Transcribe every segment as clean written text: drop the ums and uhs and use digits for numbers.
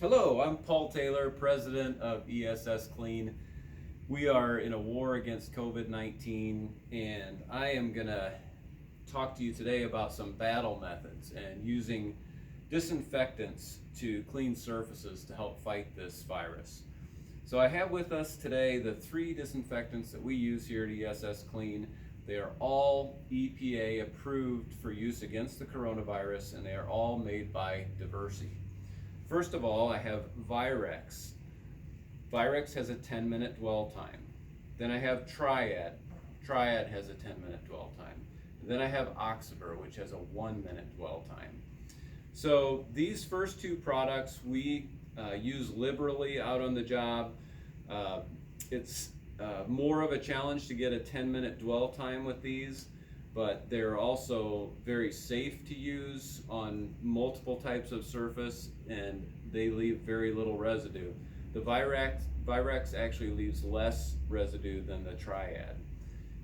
Hello, I'm Paul Taylor, president of ESS Clean. We are in a war against COVID-19, and I am going to talk to you today about some battle methods and using disinfectants to clean surfaces to help fight this virus. So I have with us today the 3 disinfectants that we use here at ESS Clean. They are all EPA approved for use against the coronavirus, and they are all made by Diversey. First of all, I have Virex. Virex has a 10-minute dwell time. Then I have Triad. Triad has a 10-minute dwell time. And then I have Oxivir, which has a 1-minute dwell time. So these first 2 products we use liberally out on the job. It's more of a challenge to get a 10-minute dwell time with these, but they're also very safe to use on multiple types of surface, and they leave very little residue. The Virex actually leaves less residue than the Triad.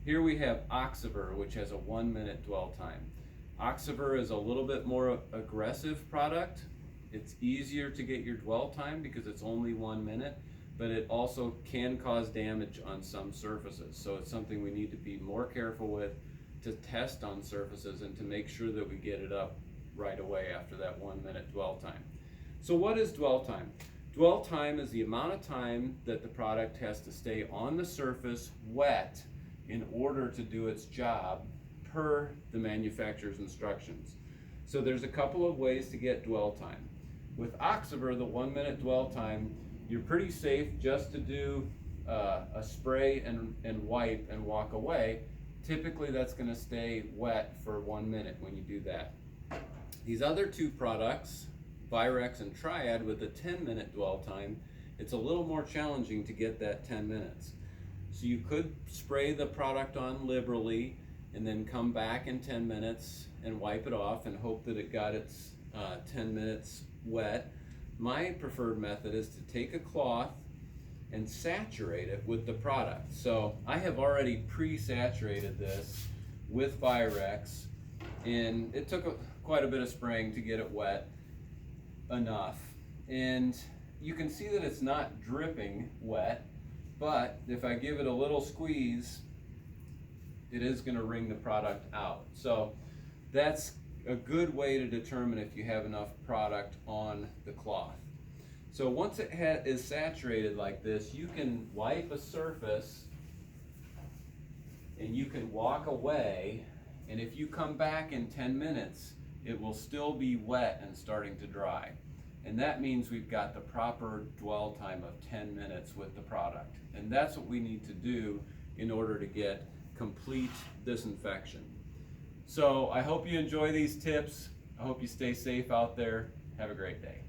Here we have Oxivir, which has a 1-minute dwell time. Oxivir is a little bit more aggressive product. It's easier to get your dwell time because it's only 1 minute, but it also can cause damage on some surfaces. So it's something we need to be more careful with, to test on surfaces and to make sure that we get it up right away after that 1-minute dwell time. So what is dwell time? Dwell time is the amount of time that the product has to stay on the surface wet in order to do its job per the manufacturer's instructions. So there's a couple of ways to get dwell time. With Oxivir, the 1-minute dwell time, you're pretty safe just to do a spray and wipe and walk away. Typically that's going to stay wet for 1 minute when you do that. These other 2 products, Virex and Triad, with a 10-minute dwell time, it's a little more challenging to get that 10 minutes. So you could spray the product on liberally and then come back in 10 minutes and wipe it off and hope that it got its 10 minutes wet. My preferred method is to take a cloth and saturate it with the product. So I have already pre-saturated this with Virex, and it took quite a bit of spraying to get it wet enough. And you can see that it's not dripping wet, but if I give it a little squeeze, it is going to wring the product out. So that's a good way to determine if you have enough product on the cloth. So once it is saturated like this, you can wipe a surface and you can walk away, and if you come back in 10 minutes, it will still be wet and starting to dry. And that means we've got the proper dwell time of 10 minutes with the product. And that's what we need to do in order to get complete disinfection. So I hope you enjoy these tips. I hope you stay safe out there. Have a great day.